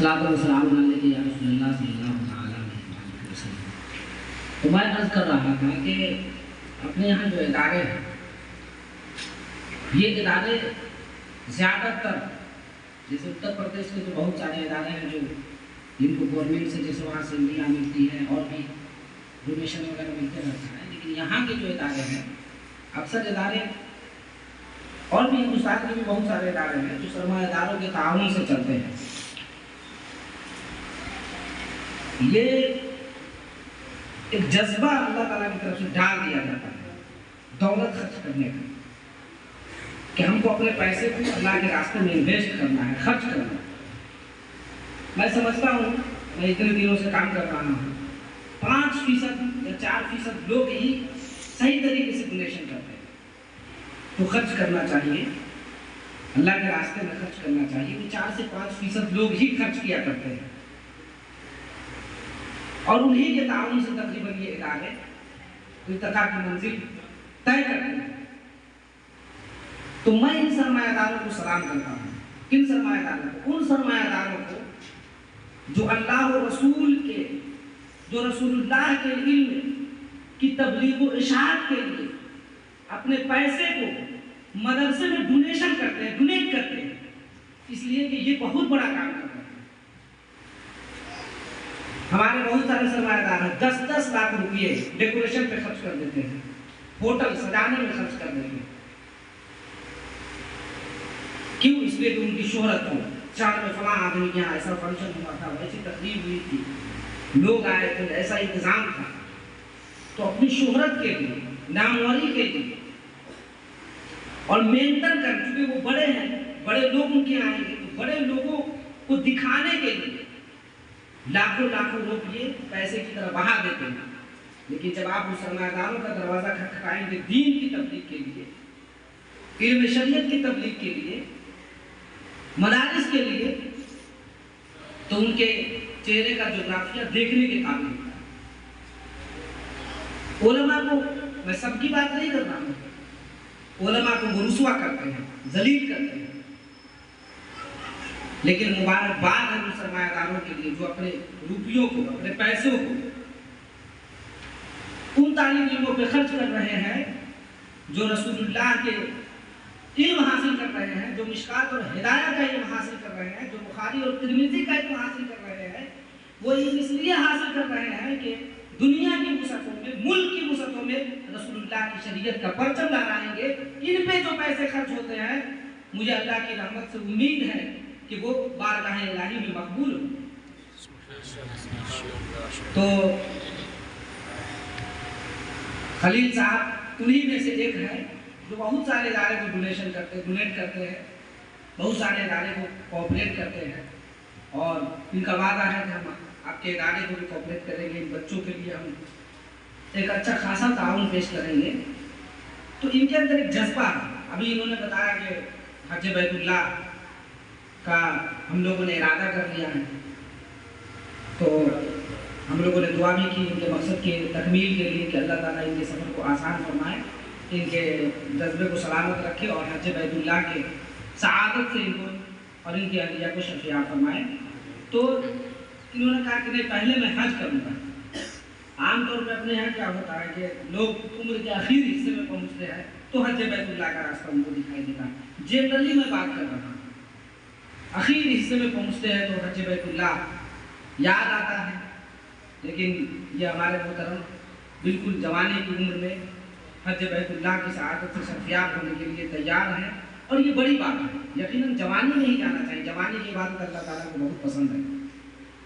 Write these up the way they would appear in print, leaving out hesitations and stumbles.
तो मैं अर्ज कर रहा था कि अपने यहाँ जो इदारे हैं, ये इदारे ज़्यादातर, जैसे उत्तर प्रदेश के तो बहुत सारे इदारे हैं जो जिनको गवर्नमेंट से जैसे वहाँ से इंडिया मिलती है और भी डोनेशन वगैरह मिलते रहता है, लेकिन यहाँ के जो इदारे हैं अक्सर इदारे और भी हिंदुस्तान के भी बहुत सारे इदारे हैं जो सरमाएदारों के ताउन से चलते हैं। ये एक जज्बा अल्लाह ताला की तरफ से डाल दिया जाता है दौलत खर्च करने का, कि हमको अपने पैसे को अल्लाह के रास्ते में इन्वेस्ट करना है, खर्च करना है। मैं समझता हूँ, मैं इतने दिनों से काम कर रहा हूँ, 5% या 4% लोग ही सही तरीके से डोनेशन करते हैं। तो खर्च करना चाहिए, अल्लाह के रास्ते में खर्च करना चाहिए। 4 से 5% लोग ही खर्च किया करते हैं और उन्हीं के ताउन से तकरीबन ये इदारे इर्तिका की मंजिल तय करते हैं। तो मैं इन सरमायादारों को सलाम करता हूँ। किन सरमायादारों को? उन सरमायादारों को जो अल्लाह और रसूल के, जो रसूलुल्लाह के इल्म की तबलीग व इशाअत के लिए अपने पैसे को मदरसे में डोनेशन करते हैं, डोनेट करते हैं, इसलिए कि ये बहुत बड़ा काम करते हैं। हमारे बहुत सारे सरमायादार हैं 10-10 लाख रुपये डेकोरेशन पे खर्च कर देते हैं, होटल सजाने में खर्च कर देते हैं। क्यों? इसलिए कि उनकी शोहरत हो, चार में फला आदमी के यहाँ ऐसा फंक्शन हुआ था, वैसी तकरीब हुई थी, लोग आए थे, ऐसा इंतजाम था। तो अपनी शोहरत के लिए, नामवरी के लिए और मेंटेन कर, चूंकि वो बड़े हैं, बड़े लोग उनके आएंगे, तो बड़े लोगों को दिखाने के लिए लाखों लाखों रुपये पैसे की तरह बहा देते हैं। लेकिन जब आप उस सरमायादारों का दरवाजा खटखटाएंगे दीन की तबलीग के लिए, इल्म शरीयत की तबलीग के लिए, मदारिस के लिए, तो उनके चेहरे का जोग्राफिया देखने के काबिल होता है। उलमा को, मैं सबकी बात नहीं कर रहा हूँ, उलमा को वो रुसवा करते हैं, जलील करते हैं, लेकिन मुबारकबाद है उन सरमायादारों के लिए जो अपने रुपयों को, अपने पैसों को उन तालीम इल्मों पे खर्च कर रहे हैं जो रसूलुल्लाह के इल्म हासिल कर रहे हैं, जो मिशकात और हिदायत का इल्म हासिल कर रहे हैं, जो बुखारी और तिरमिज़ी का इल्म हासिल कर रहे हैं। वो इसलिए हासिल कर रहे हैं कि दुनिया की वुसअतों में, मुल्क की वुसअतों में रसूलुल्लाह की शरीयत का परचम लहराएंगे। इन पे जो पैसे खर्च होते हैं, मुझे अल्लाह की रहमत से उम्मीद है कि वो बारगाह इलाही में मकबूल हो। तो खलील साहब उन्हीं में से एक है जो बहुत सारे इदारे को डोनेट करते हैं, बहुत सारे इदारे को कोऑपरेट करते हैं और इनका वादा है कि हम आपके इदारे को भी कोऑपरेट करेंगे। इन बच्चों के लिए हम एक अच्छा खासा ताउन पेश करेंगे। तो इनके अंदर एक जज्बा है। अभी इन्होंने बताया कि हज बैतुल्लाह का हम लोगों ने इरादा कर लिया है, तो हम लोगों ने दुआ भी की इनके मकसद की तकमील के लिए कि अल्लाह ताला इनके सफ़र को आसान फरमाए, इनके जज्बे को सलामत रखे और हज बैतुल्लाह के सआदत से इनको और इनकी अहलिया को शफिया फरमाए। तो इन्होंने कहा कि नहीं, पहले मैं हज करूँगा। आमतौर पर अपने यहाँ क्या होता है कि लोग उम्र के आखिरी हिस्से में पहुँचते हैं तो हज बैतुल्लाह का रास्ता उनको दिखाई देता है। जनरली मैं बात कर रहा हूँ, आखिरी हिस्से में पहुँचते हैं तो हज बैतुल्लाह याद आता है। लेकिन ये हमारे मोहतरम बिल्कुल जवानी की उम्र में हज बैतुल्लाह की सआदत से शर्फियाब होने के लिए तैयार हैं और ये बड़ी बात है। यकीनन जवानी में ही जाना चाहिए, जवानी की इबादत अल्लाह ताला को बहुत पसंद है।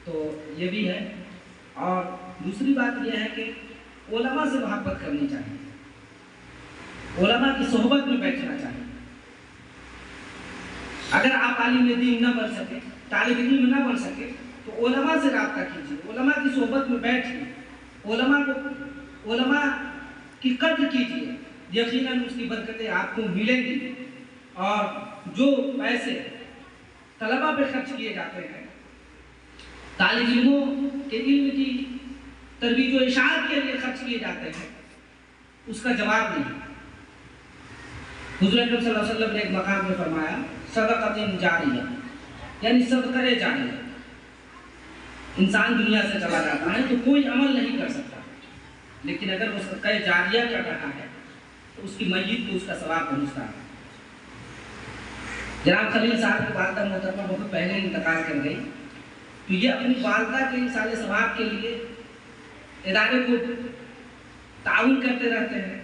तो ये भी है। और दूसरी बात यह है कि उलमा से मोहब्बत करनी चाहिए, उलमा की सोहबत में बैठना चाहिए। अगर आप आलिम दीन न बन सके, तालिब इल्म न बन सके, तो उलमा से रब्ता कीजिए, उलमा की सोहबत में बैठिए, उलमा की कद्र कीजिए। यकीनन उसकी बरकतें आपको मिलेंगी। और जो पैसे तलबा पे खर्च किए जाते हैं, तालिब इल्मों के इल्म की तरबीज व इशाअत के लिए खर्च किए जाते हैं, उसका जवाब नहीं। हुज़ूर अकरम सल्लल्लाहु अलैहि वसल्लम ने एक मकाम में फरमाया, सदक़तिन जारिया, यानी सदक़े जारिया। इंसान दुनिया से चला जाता है तो कोई अमल नहीं कर सकता, लेकिन अगर वो सदका जारिया कर रहा है तो उसकी मस्जिद को उसका सवाब पहुँचता है। जनाब खलील साहब की वालदा मोहतरमा बहुत पहले इंतकाल कर गई, तो ये अपनी वालदा के साले सवाब के लिए इदारे को ताउन करते रहते हैं।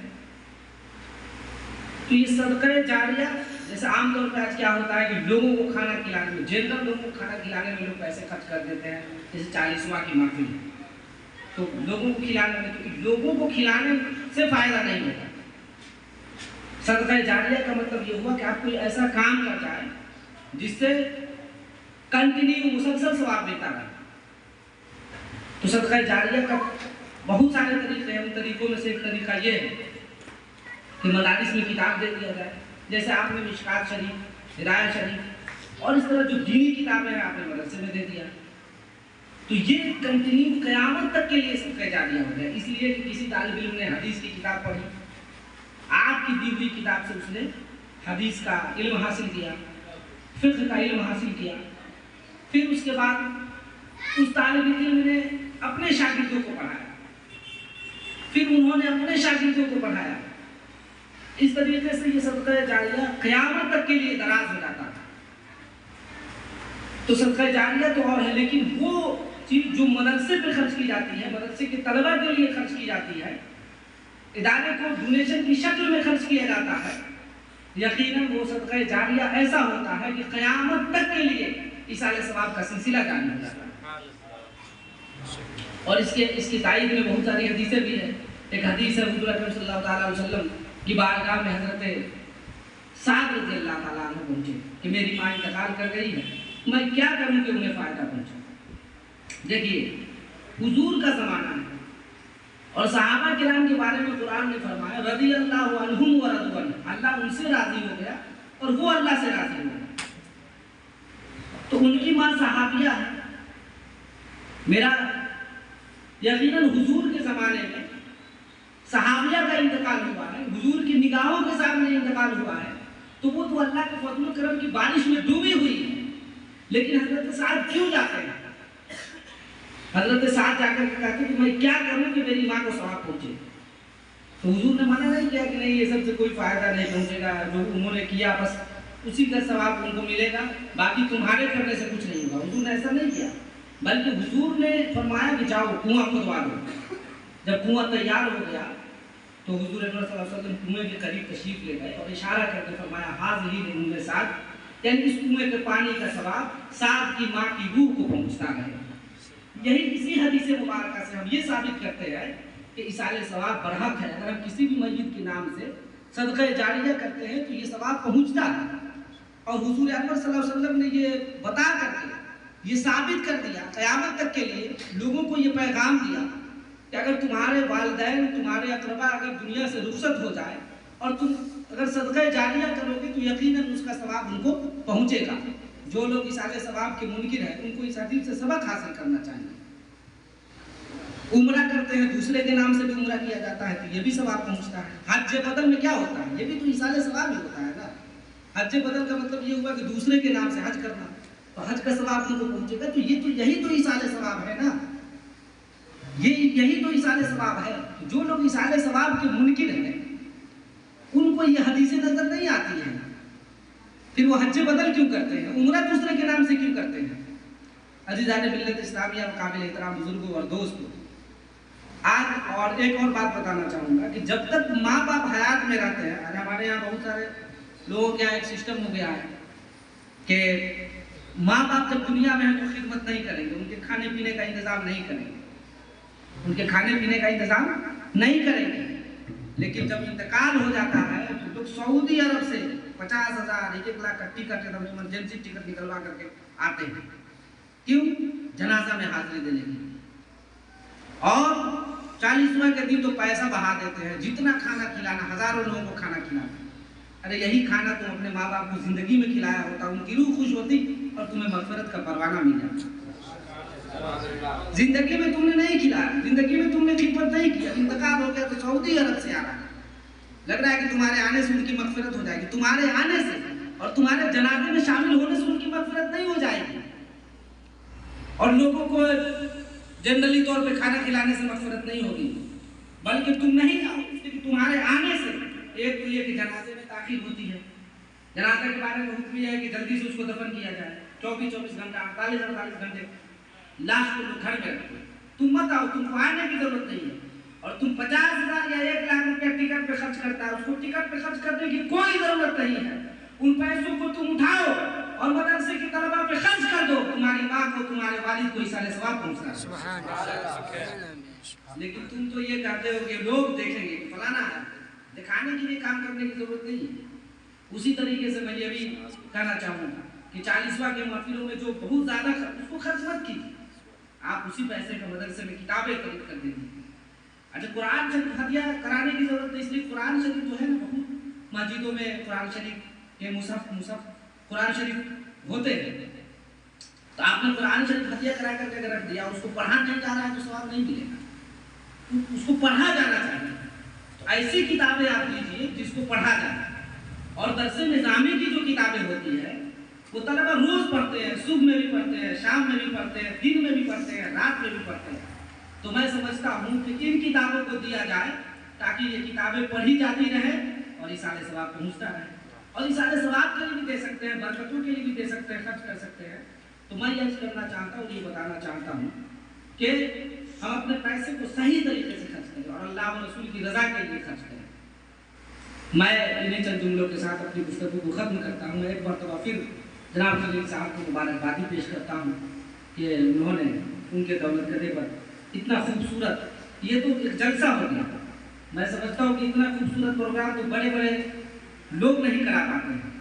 तो ये सदका जारिया, जैसे आमतौर पर आज क्या होता है कि लोगों को खाना खिलाने में, जनरल लोगों को खाना खिलाने में लोग पैसे खर्च कर देते हैं, जैसे 40वां की महफिल है तो लोगों को खिलाने में, तो लोगों को खिलाने से फायदा नहीं होता। सदका जारिया का मतलब ये हुआ कि आप कोई ऐसा काम कर जाए जिससे कंटिन्यू मुसलसल सवाब देता रहे। तो सदका जारिया का बहुत सारे तरीके हैं, उन तरीकों में से एक तरीका ये है कि मदारिस में किताब दे दिया जाए, जैसे आपने मिशकात शरीफ, हिदायत शरीफ और इस तरह जो दीनी किताबें हैं आपने मदरसे में दे दिया, तो ये कंटिन्यू क़यामत तक के लिए सदका जारिया हो गया। इसलिए कि किसी तालिब इल्म ने हदीस की किताब पढ़ी, आपकी दी हुई किताब से उसने हदीस का इल्म हासिल किया, फिक़्ह का इल्म हासिल किया, फिर उसके बाद उस तालिब इल्म ने अपने शागिर्दों को पढ़ाया, फिर उन्होंने अपने शागिर्दों को पढ़ाया। इस तरीके से ये सदका जारिया क़यामत तक के लिए दराज हो जाता था। तो सदका जारिया तो और है, लेकिन वो चीज़ जो मदरसे पे खर्च की जाती है, मदरसे के तलबा के लिए खर्च की जाती है, इदारे को डोनेशन की शक्ल में खर्च किया जाता है, यकीनन वो सदका जारिया ऐसा होता है कि क़यामत तक के लिए इसाले सवाब का सिलसिला जारी हो जाता है। और इसकी तायीद में बहुत सारी हदीसें भी हैं। एक हदीस है हुज़ूर अकरम सल्लल्लाहु अलैहि वसल्लम की बारगाह में हज़रत साद रज़ियल्लाहु ताला अन्हु पहुँचे कि मेरी माँ इंतकाल कर गई है, मैं क्या करूँ कि उन्हें फ़ायदा पहुँचे। देखिए हुजूर का ज़माना है और सहाबा किराम के बारे में कुरान ने फरमाया रज़ियल्लाहु अन्हुम व रज़ू अन्हु, अल्लाह उनसे राज़ी हो गया और वो अल्लाह से राज़ी हो गया। तो उनकी माँ सहाबिया है। मेरा यकीनन हुजूर के ज़माने में सहाबिया का इंतकाल हुआ है, हुजूर की निगाहों के सामने इंतकाल हुआ है, तो वो तो अल्लाह के फज़ल करम की बारिश में डूबी हुई है। लेकिन हज़रत साद क्यों जाते हैं? हज़रत साद जाकर के कहते कि मैं क्या करूं कि मेरी माँ को सवाब पहुंचे। तो हुजूर ने मना नहीं किया कि नहीं, ये सबसे कोई फ़ायदा नहीं पहुंचेगा, जो उन्होंने किया बस उसी का सवाब उनको मिलेगा, बाकी तुम्हारे करने से कुछ नहीं होगा। हुजूर ने ऐसा नहीं किया, बल्कि हुजूर ने फरमाया कि जाओ कुआं खुदवा दो। जब कुआं तैयार हो गया तो हुजूर सल्लल्लाहु अलैहि वसल्लम कुएं के करीब तशरीफ ले गए और इशारा करके फरमाया हाज़िही उनके साथ, यानी इस कुएं के पानी का सवाब साद की माँ की रूह को पहुँचता है। यही इसी हदीस मुबारक से हम ये साबित करते हैं कि इसाले सवाब बरहक है। अगर हम किसी भी मस्जिद के नाम से सदका जारिया करते हैं तो ये सवाब पहुँचता है। और हुजूर अकबर सल्लल्लाहु अलैहि वसल्लम ने ये बता करके ये साबित कर दिया, क़यामत तक के लिए लोगों को ये पैगाम दिया कि अगर तुम्हारे वालिदैन, तुम्हारे अक़रबा अगर दुनिया से रुखसत हो जाए और तुम अगर सदका जारिया करोगे तो यकीनन उसका सवाब उनको पहुँचेगा। जो लोग इसाले सवाब के मुनकिर हैं उनको इस हदीस से सबक हासिल करना चाहिए। उम्रा करते हैं, दूसरे के नाम से भी उम्रा किया जाता है तो ये भी सवाब पहुँचता है। हज बदल में क्या होता है? ये भी तो इसाले सवाब ही होता है ना। हज बदल का मतलब ये हुआ कि दूसरे के नाम से हज करना, तो हज का सवाब उनको पहुँचेगा। तो ये तो यही तो इसाले सवाब है ना, यही तो इसाले सवाब है। जो लोग इसाले सवाब के मुनकिर हैं उनको ये हदीसें नजर नहीं आती हैं, फिर वो हज बदल क्यों करते हैं, उम्रा दूसरे के नाम से क्यों करते हैं। अज़ीज़ान मिल्लत इस्लामिया, काबिल एहतराम बुजुर्गों और दोस्तों, आज और एक और बात बताना चाहूँगा कि जब तक माँ बाप हयात में रहते हैं, और हमारे यहाँ बहुत सारे लोगों के यहाँ एक सिस्टम हो गया है कि माँ बाप जब दुनिया में है तो खिदमत नहीं करेंगे, उनके खाने पीने का इंतज़ाम नहीं करेंगे, उनके खाने पीने का इंतज़ाम नहीं करेंगे। लेकिन जब इंतकाल हो जाता है तो लोग सऊदी अरब से 50,000 1 लाख का टिकट एकदम इमरजेंसी टिकट निकलवा करके आते हैं। क्यों? जनाजा में हाजिरी देने के लिए। और 40वां के दिन तो पैसा बहा देते हैं, जितना खाना खिलाना, हज़ारों लोगों को खाना खिलाना। अरे यही खाना तुम अपने माँ बाप को ज़िंदगी में खिलाया होता, उनकी रूह खुश होती और तुम्हें मग़फ़िरत का परवाना मिल जाता। जिंदगी में तुमने नहीं खिलाया, जिंदगी में तुमने खिदमत नहीं किया, इंतकाल हो गया तो सऊदी अरब से आ रहा है, लग रहा है कि तुम्हारे आने से उनकी मग़फ़िरत हो जाएगी। तुम्हारे आने से और तुम्हारे जनाजे में शामिल होने से उनकी मग़फ़िरत नहीं हो जाएगी। और लोगों को जनरली तौर पे खाना खिलाने से मगफिरत नहीं होगी, बल्कि तुम नहीं आओ, इसलिए तुम्हारे आने से एक तो ये कि जनाजे में ताखीर होती है। जनाजे के बारे में हुक्म यह है कि जल्दी से उसको दफन किया जाए, 24-24 घंटा 48-48 घंटे लाश को घर में रखो। तुम मत आओ, तुमको आने की जरूरत नहीं है। और तुम 50,000 या 1 लाख रुपया टिकट पे खर्च करता है, उसको टिकट पे खर्च करने की कोई जरूरत नहीं है। उन पैसों को तुम उठाओ और मदरसे की तलबा पे खर्च कर दो, तुम्हारी माँ को, तुम्हारे वालिद को इसाले सवाब पहुंचना है। लेकिन तुम तो ये कहते हो कि लोग देखेंगे, फलाना है, दिखाने के लिए काम करने की जरूरत नहीं है। उसी तरीके से मैं ये भी कहना चाहूँगा कि 40वां के महफिलों में जो बहुत ज़्यादा उसको खर्च मत कीजिए, आप उसी पैसे का मदरसे में किताबें खरीद कर दे दीजिए। अच्छा, कुरान शरीफ हदिया कराने की जरूरत है, इसलिए कुरान शरीफ जो है ना, बहुत मस्जिदों में कुरान शरीफ के मुसहफ कुरान शरीफ होते हैं, तो आपने कुरान शरीफ हदिया करा करके अगर रख दिया, उसको पढ़ा नहीं जा रहा है तो सवाब नहीं मिलेगा, उसको पढ़ा जाना चाहिए। तो ऐसी किताबें आप लीजिए जिसको पढ़ा जाए। और दरसे निज़ामी की जो किताबें होती है वो तलबा रोज पढ़ते हैं, सुबह में भी पढ़ते हैं, शाम में भी पढ़ते हैं, दिन में भी पढ़ते हैं, रात में भी पढ़ते हैं। तो मैं समझता हूँ कि इन किताबों को दिया जाए ताकि ये किताबें पढ़ी जाती रहे और इसाले सवाब पहुँचता रहे। और इसाले सवाब के लिए भी दे सकते हैं, बरकतों के लिए भी दे सकते हैं, खर्च कर सकते हैं। तो मैं यह करना चाहता हूँ, ये बताना चाहता हूँ कि हम अपने पैसे को सही तरीके से खर्च करें और अल्लाह और रसूल की रज़ा के लिए खर्च करें। मैं इन्हीं चंद जुमलों के साथ अपनी गुफ्तगू को ख़त्म करता हूँ। मैं एक मरतबा फिर जनाब खलील साहब को मुबारकबादी पेश करता हूँ कि उन्होंने उनके दौलतकदे पर इतना खूबसूरत, ये तो एक जलसा हो गया। मैं समझता हूँ कि इतना खूबसूरत प्रोग्राम तो बड़े बड़े लोग नहीं करा पाते हैं।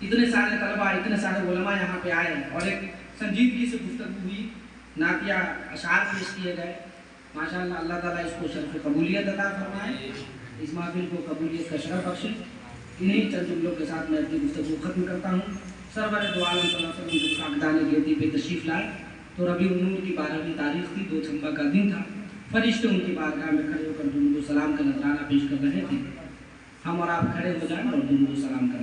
इतने सारे तलबा, इतने सारे उलमा यहाँ पे आए और एक संजीदगी से गुफ्तगू हुई, नातिया अशार पेश किए गए। माशाअल्लाह, अल्लाह ताला इसको शर्फ कबूलियत अता फरमाए, इस महफिल को कबूलियत का शरफ बख्शे। इन्हीं चंद जुमलों के साथ मैं अपनी गुफ्तगू ख़त्म करता हूँ। सरवर दो आलम सल्लल्लाहु अलैहि वसल्लम जब खाकदान गेती पे तशरीफ़ लाए तो रबीउन नूर की 12वीं तारीख थी, 2 छंबा का दिन था। फरिश्ते उनकी बारगाह में खड़े होकर दुरूद व सलाम का नजराना पेश कर रहे थे। हम और आप खड़े हो जाएं और दुरूद व सलाम करें।